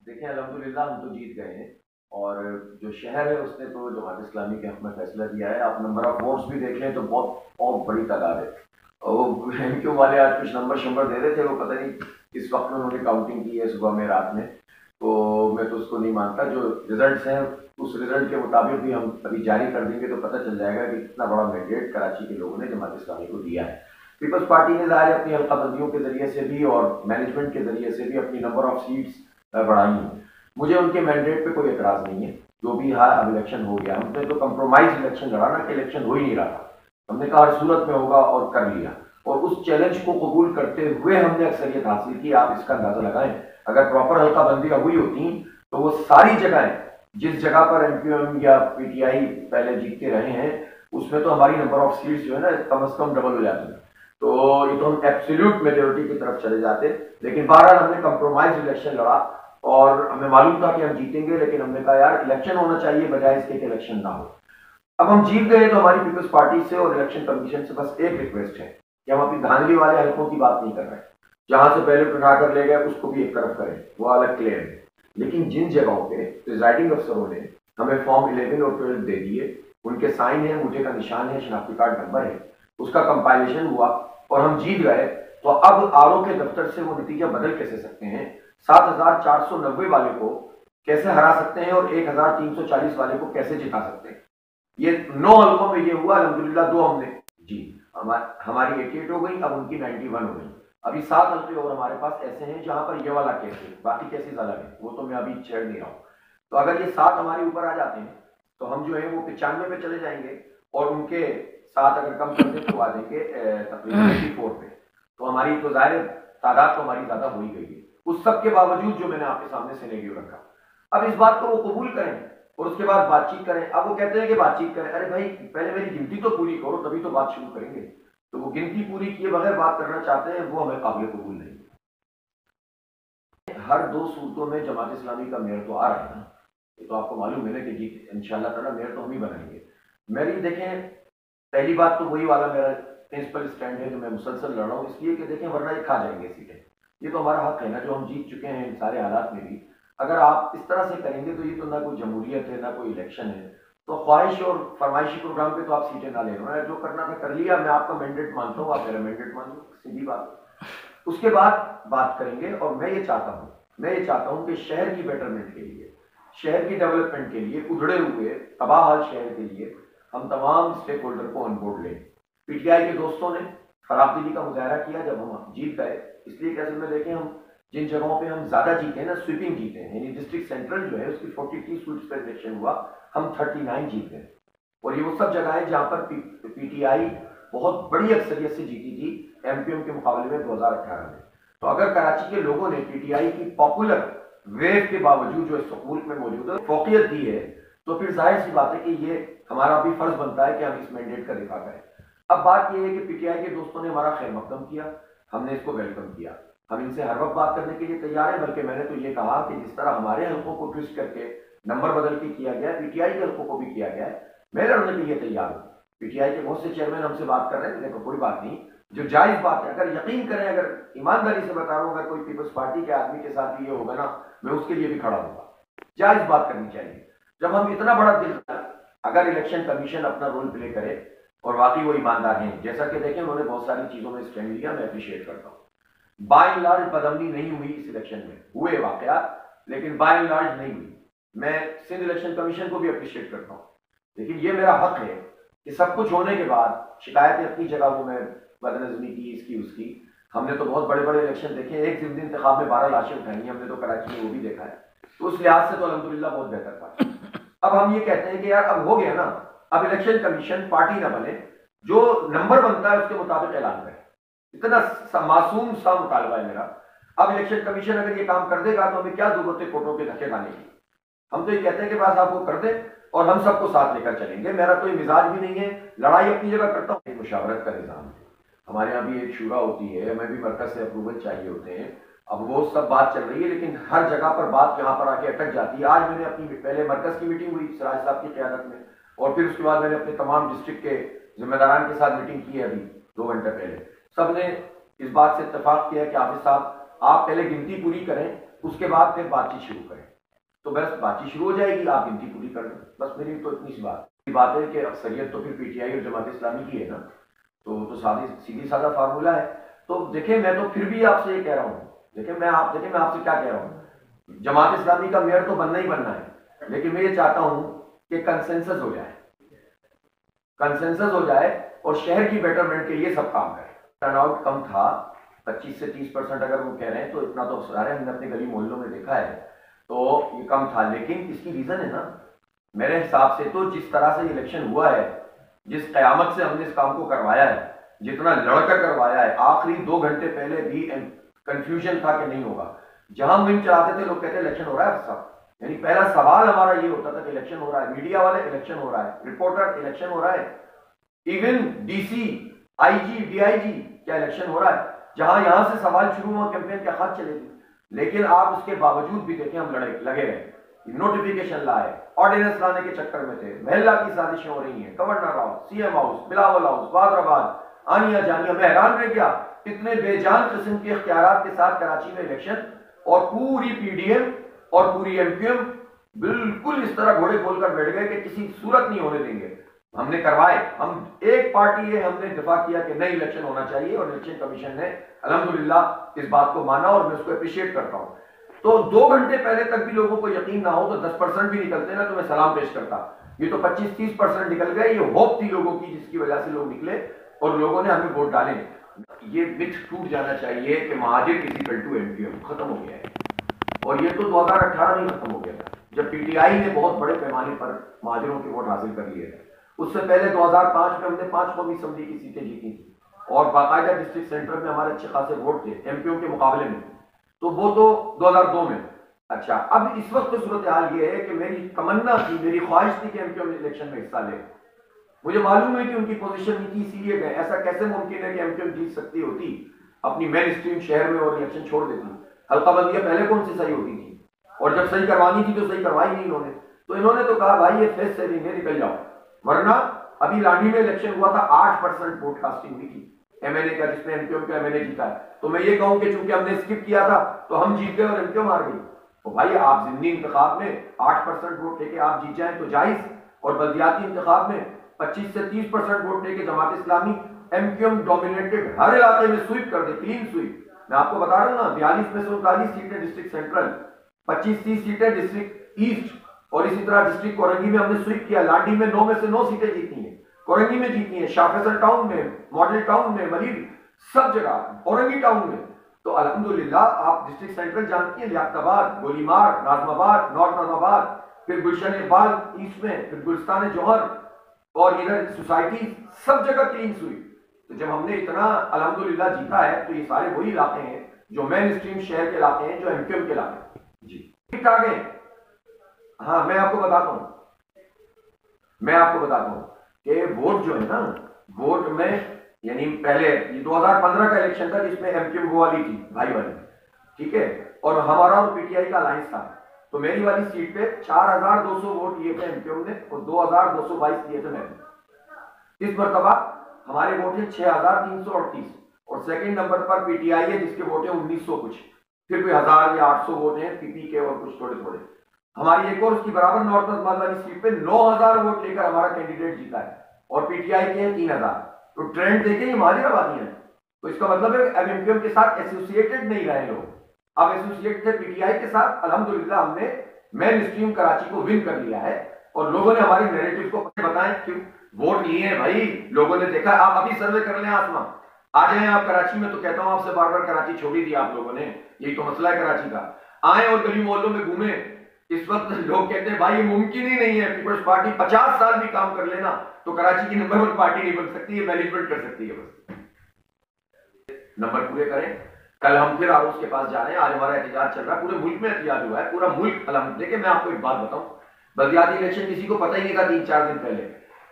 देखें अल्हम्दुलिल्लाह हम तो जीत गए हैं और जो शहर है उसने तो जमात इस्लामी के हक में फैसला दिया है। आप नंबर ऑफ वोट्स भी देखें तो बहुत बड़ी तादाद है। और वो एमक्यू वाले आज कुछ नंबर शंबर दे रहे थे, वो पता नहीं किस वक्त में उन्होंने काउंटिंग की है, सुबह में रात में। तो मैं तो उसको नहीं मानता। जो रिजल्ट्स हैं उस रिजल्ट के मुताबिक भी हम अभी जारी कर देंगे तो पता चल जाएगा कि कितना बड़ा मैंडेट कराची के लोगों ने जमात इस्लामी को दिया है। पीपल्स पार्टी ने ज़ाहिर अपनी हल्काबंदियों के जरिए से भी और मैनेजमेंट के जरिए से भी अपनी नंबर ऑफ सीट्स बढ़ाई हैं। मुझे उनके मैंडेट पे कोई एतराज नहीं है। जो भी हाँ अब इलेक्शन हो गया, हमने तो कंप्रोमाइज इलेक्शन लड़ा ना कि इलेक्शन हो ही नहीं रहा था। हमने कहा हर सूरत में होगा और कर लिया, और उस चैलेंज को कबूल करते हुए हमने अक्सरियत हासिल की। आप इसका अंदाजा लगाएं, अगर प्रॉपर हल्का बंदियां हुई होती तो वो सारी जगहें जिस जगह पर एमक्यूएम या पीटीआई पहले जीतते रहे हैं उसमें तो हमारी नंबर ऑफ सीट्स जो है ना कम से कम डबल हो जाती है। तो ये तो हम एब्सोल्यूट मेजोरिटी की तरफ चले जाते। लेकिन बहरहाल हमने कंप्रोमाइज इलेक्शन लड़ा और हमें मालूम था कि हम जीतेंगे, लेकिन हमने कहा यार इलेक्शन होना चाहिए बजाय इसके कि इलेक्शन ना हो। अब हम जीत गए तो हमारी पीपल्स पार्टी से और इलेक्शन कमीशन से बस एक रिक्वेस्ट है कि हम अपनी धांधली वाले हल्कों की बात नहीं कर रहे हैं। जहां से पहले उठा कर ले गए उसको भी एक तरफ करें, वो अलग क्लियर है। लेकिन जिन जगहों पे प्रिजाइडिंग अफसरों ने हमें फॉर्म 11 और 12 दे दिए, उनके साइन है, मुझे का निशान है, शनाख्ती कार्ड नंबर है, उसका कंपाइलेशन हुआ और हम जीत गए, तो अब आरओ के दफ्तर से वो नतीजा बदल कैसे सकते हैं? 7,490 वाले को कैसे हरा सकते हैं और 1,340 वाले को कैसे जिता सकते हैं? ये 9 हल्कों में ये हुआ। अल्हम्दुलिल्लाह 2 हमने जी, हमारी 88 हो गई, अब उनकी 91 हो गई। अभी 7 हल्के और हमारे पास ऐसे हैं जहां पर ये वाला केस है, बाकी केसेस अलग है, वो तो मैं अभी छेड़ नहीं रहा हूं। तो अगर ये 7 हमारे ऊपर आ जाते हैं तो हम जो है वो 95 पे चले जाएंगे, और उनके 7 अगर कम कर दें तो आ जाएंगे तकरीबन 84 पे। तो हमारी तो जाहिर तादाद तो हमारी ज्यादा हो ही गई है। उस सब के बावजूद जो मैंने आपके सामने सिनेरियो रखा, अब इस बात को वो कबूल करें और उसके बाद बातचीत करें। अब वो कहते हैं कि बातचीत करें, अरे भाई पहले मेरी गिनती तो पूरी करो तभी तो बात शुरू करेंगे। तो वो गिनती पूरी किए बगैर बात करना चाहते हैं, वो हमें काबिल कबूल नहीं। हर 2 सूरतों में जमात इस्लामी का मेयर तो आ रहा है ना, ये तो आपको मालूम है ना कि जी इंशाल्लाह ताला मेयर तो हम ही बनाएंगे। मेरी देखें, पहली बात तो वही वाला मेरा प्रिंसिपल स्टैंड है जो मैं मुसलसल लड़ रहा हूँ, इसलिए कि देखें वरना ये खा जाएंगे सीटें। ये तो हमारा हक है ना, जो हम जीत चुके हैं इन सारे हालात में भी। अगर आप इस तरह से करेंगे तो ये तो ना कोई जमहूरियत है ना कोई इलेक्शन है। तो ख्वाहिश और फरमाइशी प्रोग्राम पे तो आप सीटें ना ले रहे हो, जो करना था कर लिया। मैं आपका मैंडेट मानता हूँ, आप मेरा मैंडेट मान लो, सीधी बात। उसके बाद बात करेंगे। और मैं ये चाहता हूं कि शहर की बेटरमेंट के लिए, शहर की डेवलपमेंट के लिए, उजड़े हुए तबाह हाल शहर के लिए हम तमाम स्टेक होल्डर को ऑनबोर्ड लें। पीटीआई के दोस्तों ने खराबदिली का मुजाहरा किया जब हम जीत गए, इसलिए कैसे में देखें हम जिन जगहों पे हम ज्यादा जीते हैं ना, स्वीपिंग जीते हैं, यानी डिस्ट्रिक्ट सेंट्रल जो है उसकी 43 सीट्स पर इलेक्शन हुआ, हम 39 जीत गए। और ये वो सब जगह है जहां पर पीटीआई बहुत बड़ी अक्सरियत से जीती थी एमपीएम के मुकाबले में 2018 में। तो अगर कराची के लोगों ने पीटीआई की पॉपुलर वेव के बावजूद जो इस मुल्क में मौजूद है फोकियत दी है, तो फिर जाहिर सी बात है कि ये हमारा भी फर्ज बनता है कि हम इस मैंडेट का दिफा करें। अब बात यह है कि पीटीआई के दोस्तों ने हमारा खैर मकदम किया, हमने इसको वेलकम किया, हम इनसे हर वक्त बात करने के लिए तैयार है। बल्कि मैंने तो ये कहा कि जिस तरह हमारे हल्कों को ट्विस्ट करके नंबर बदल के किया गया है, पीटीआई के हल्कों को भी किया गया है, मैं लड़ने के लिए तैयार हूं। पीटीआई के बहुत से चेयरमैन हमसे बात कर रहे हैं, देखो कोई बात नहीं, जो जायज बात है, अगर यकीन करें, अगर ईमानदारी से बता रहा हूं, अगर कोई पीपल्स पार्टी के आदमी के साथ ये होगा ना, मैं उसके लिए भी खड़ा होगा। जायज बात करनी चाहिए। जब हम इतना बड़ा दिल, अगर इलेक्शन कमीशन अपना रोल प्ले करे और वाकई वो ईमानदार हैं, जैसा कि देखें उन्होंने बहुत सारी चीजों में स्टैंड लिया, मैं अप्रिशिएट करता हूं। बाय एंड लार्ज बदअमनी नहीं हुई इस इलेक्शन में, हुए वाकयात, लेकिन बाय एंड लार्ज नहीं हुई। मैं सिंध इलेक्शन कमीशन को भी अप्रिशिएट करता हूं, लेकिन ये मेरा हक है कि सब कुछ होने के बाद शिकायतें अपनी जगह, वो मैं बदनजमी की, इसकी उसकी, हमने तो बहुत बड़े बड़े इलेक्शन देखे। एक जिंदगी इंतखाब में 12 लाशें उठाई, हमने तो कराची में वो भी देखा है, तो उस लिहाज से तो अल्हम्दुलिल्लाह बहुत बेहतर था। अब हम ये कहते हैं कि यार अब हो गया ना, अब इलेक्शन कमीशन पार्टी ना बने, जो नंबर बनता है उसके मुताबिक ऐलान करे। इतना मासूम सा मुतालबा है मेरा। अब इलेक्शन कमीशन अगर ये काम कर देगा तो हमें क्या जरूरत है कोर्टों के धक्के खाने की? हम तो ये कहते हैं कि बस आप वो कर दें और हम सबको साथ लेकर चलेंगे। मेरा कोई मिजाज भी नहीं है, लड़ाई अपनी जगह करता हूँ। मुशावरत का निजाम है हमारे यहाँ भी, एक शुरा होती है, हमें भी मरकज से अप्रूवल चाहिए होते हैं। अब वो सब बात चल रही है, लेकिन हर जगह पर बात यहाँ पर आके अटक जाती है। आज मैंने अपनी पहले मरकज की मीटिंग हुई सिराज साहब की क़यादत में, और फिर उसके बाद मैंने अपने तमाम डिस्ट्रिक्ट के जिम्मेदारान के साथ मीटिंग की है अभी 2 घंटे पहले। सब ने इस बात से इत्तेफाक किया कि हाफिज साहब आप पहले गिनती पूरी करें, उसके बाद फिर बातचीत शुरू करें। तो बस बातचीत शुरू हो जाएगी, आप गिनती पूरी कर दें। बस मेरी तो इतनी सी बात है कि अक्सरियत तो फिर पीटीआई और जमात इस्लामी की है ना, तो सीधी साधा फार्मूला है। तो देखिए, मैं तो फिर भी आपसे ये कह रहा हूँ, देखिए मैं आपसे क्या कह रहा हूँ, जमात इस्लामी का मेयर तो बनना ही बनना है, लेकिन मैं ये चाहता हूं कि कंसेंसस हो जाए और शहर की बेटरमेंट के लिए सब काम करें। टर्नआउट कम था, 25 से 30% अगर वो कह रहे हैं, तो इतना तो सारे हमने अपने गली मोहल्लों में देखा है, तो ये कम था। लेकिन इसकी रीजन है ना, मेरे हिसाब से तो जिस तरह से इलेक्शन हुआ है, जिस कयामत से हमने इस काम को करवाया है, जितना लड़कर करवाया है, आखिरी 2 घंटे पहले भी कंफ्यूजन था कि नहीं होगा। जहां मुहिम चलाते थे लोग कहते इलेक्शन हो रहा है साहब, यानी पहला सवाल हमारा ये होता था कि इलेक्शन हो रहा है, मीडिया वाले इलेक्शन हो रहा है, रिपोर्टर इलेक्शन हो रहा है, इवन डीसी, आईजी, डीआईजी, क्या इलेक्शन हो रहा है। जहां यहां से सवाल शुरू हुआ, कैंपेन के खत चले गए, लेकिन आप उसके बावजूद भी देखें हम लगे रहे, नोटिफिकेशन लाए, ऑर्डिनेंस लाने के चक्कर में थे, महिला की साजिशें हो रही हैं, governor house, CM house, Bilawal house, वादराबाद, आनिया जानिया। मैं हैरान रह गया, इतने बेजान किस्म के इख्तियारात के साथ कराची में इलेक्शन, और पूरी पीडीएम और पूरी एमक्यूएम बिल्कुल इस तरह घोड़े खोलकर बैठ गए कि किसी सूरत नहीं होने देंगे। हमने करवाए, हम एक पार्टी है, हमने दिफा किया कि नहीं इलेक्शन होना चाहिए, और इलेक्शन कमीशन ने अल्हम्दुलिल्लाह इस बात को माना, और मैं उसको अप्रिशिएट करता हूं। तो 2 घंटे पहले तक भी लोगों को यकीन ना हो तो 10% भी निकलते ना, तो मैं सलाम पेश करता। ये तो 25-30% निकल गए, ये होप थी लोगों की, जिसकी वजह से लोग निकले और लोगों ने हमें वोट डाले। ये मिथ टूट जाना चाहिए कि महाजिर इक्वल टू एमक्यूएम, खत्म हो गया है। और ये तो 2018 में खत्म हो गया था, जब पीटीआई ने बहुत बड़े पैमाने पर महाजिरों के वोट हासिल कर लिए थे। उससे पहले 2005 में हमने 5 कौमी असेंबली की सीटें जीती थी, और बाकायदा डिस्ट्रिक्ट सेंटर में हमारे अच्छे खासे वोट थे एमपीओ के मुकाबले में, तो वो तो 2002 में। अच्छा, अब इस वक्त तो सूरत हाल ये है कि मेरी तमन्ना थी, मेरी ख्वाहिश थी कि एमपीओ इलेक्शन में हिस्सा ले। मुझे मालूम है कि उनकी पोजीशन नहीं थी, इसीलिए गए। ऐसा कैसे मुमकिन है कि एमक्यूएम जीत सकती होती अपनी मेन स्ट्रीम शहर में और इलेक्शन छोड़ देती। हल्काबंदियां पहले कौन सी सही होती थी, और जब सही करवानी थी तो सही करवाई नहीं इन्होंने। तो इन्होंने तो कहा भाई ये फेस सेविंग है, निकल जाओ। वरना अभी लाठी में इलेक्शन हुआ था, 8% वोट कास्टिंग हुई थी एमएनए का, जिसमें एमक्यूएम का एमएनए जीता है। तो मैं ये कहूं कि चूंकि हमने स्किप किया था तो हम जीत गए और एमक्यूएम हार गई। तो भाई आप जिंदगी इंतखाब में 8% वोट लेके आप जीत जाए तो जायज, और बल्दियाती इंतखाब में 25 से 30% वोट लेके जमात इस्लामी एमक्यूएम डोमिनेटेड हर इलाके में स्वीप कर दे, क्लीन स्वीप। मैं आपको बता रहा हूं ना, 42 में से 39 सीटें डिस्ट्रिक्ट सेंट्रल, 25-30 सीटें डिस्ट्रिक्ट ईस्ट, और इसी तरह डिस्ट्रिक्ट कोरंगी में हमने स्वीप किया। लाडी में 9 में से 9 सीटें जीती हैं, कोरंगी में जीती हैं, शाफेजल टाउन में, मॉडल टाउन में, मलिर, सब जगह, औरंगी टाउन में। तो अल्हम्दुलिल्लाह आप डिस्ट्रिक्ट सेंट्रल जानती हैं, लियाकताबाद, गोलीमार, नाजमाबाद, नॉर्थ नाजमाबाद, फिर गुलशन इकबाल ईस्ट में, फिर गुलिस्तान जौहर, और इधर सोसाइटी, सब जगह क्लीन स्वीप। तो जब हमने इतना अल्हम्दुलिल्लाह जीता है, तो ये सारे वही इलाके हैं जो मेन स्ट्रीम शहर के इलाके हैं, जो एमक्यूएम के इलाके हैं जी, ठीक ठाक है। हाँ, मैं आपको बताता हूं कि वोट जो है ना, वोट में यानी पहले ये 2015 का इलेक्शन था जिसमें एमक्यूएम वो वाली थी, भाई वाली, ठीक है, और हमारा और पीटीआई का अलायंस था। तो मेरी वाली सीट पे 4200 वोट लिए थे एमक्यूएम ने, और 2222 लिए थे मैंने। इस मरतबा हमारे वोट है 6338, और सेकंड नंबर पर पीटीआई है जिसके वोट है 1900 कुछ, फिर भी 1000 या 800 वोट हैं पीपी के और कुछ थोड़े थोड़े। हमारी एक और उसकी बराबर नॉर्थ नाजमाबाद वाली सीट पे 9000 वोट लेकर हमारा कैंडिडेट जीता है, और पीटीआई के हैं 3000। तो ट्रेंड देखें, ये महाजिर आबादी है। तो इसका मतलब है अब एमक्यूएम के साथ एसोसिएटेड नहीं रहे लोग, अब एसोसिएट थे पीटीआई के साथ। अल्हम्दुलिल्लाह हमने मेन स्ट्रीम कराची को विन कर लिया है, और लोगों ने हमारी नैरेटिव को बताएं क्यों वोट लिए हैं भाई, लोगों ने देखा। आप अभी सर्वे कर लें, आसमां आ जाए आप कराची में, तो कहता हूं आपसे बार बार, कराची छोड़ी दी आप लोगों ने, यही तो मसला है कराची का। आए और गली मोहल्लों में घूमे। इस वक्त लोग कहते हैं भाई ये मुमकिन ही नहीं है, पीपल्स पार्टी 50 साल भी काम कर लेना तो कराची की नंबर 1 पार्टी नहीं बन सकती है, मैनेजमेंट कर सकती है, बस नंबर पूरे करें। कल हम फिर आरोस के पास जा रहे हैं, आज हमारा एहतजाज चल रहा है, पूरे मुल्क में एहतजाज हुआ है, पूरा मुल्क। देखिए मैं आपको एक बात बताऊं, बल्दियाती इलेक्शन किसी को पता ही नहीं था 3-4 दिन पहले।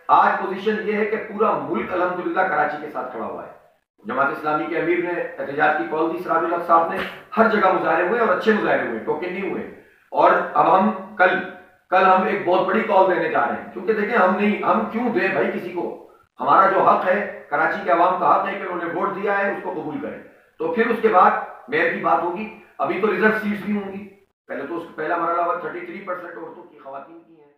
आज पोजीशन ये है कि पूरा मुल्क अल्हम्दुलिल्लाह कराची के साथ खड़ा हुआ है। जमात इस्लामी के अमीर ने एहतजाज की कॉल दी, सिराजुल हक साहब ने, हर जगह मुजाहरे हुए और अच्छे मुजाहरे हुए, टोकन नहीं हुए। और अब हम कल हम एक बहुत बड़ी कॉल देने जा रहे हैं, क्योंकि देखिए हम क्यों दें भाई किसी को, हमारा जो हक है, कराची के अवाम का हक है कि उन्होंने वोट दिया है उसको कबूल करें। तो फिर उसके बाद मेयर की बात होगी, अभी तो रिजर्व सीट्स भी होंगी, पहले तो उसका पहला मरला हुआ 33% औरतों की, खवातीन की हैं।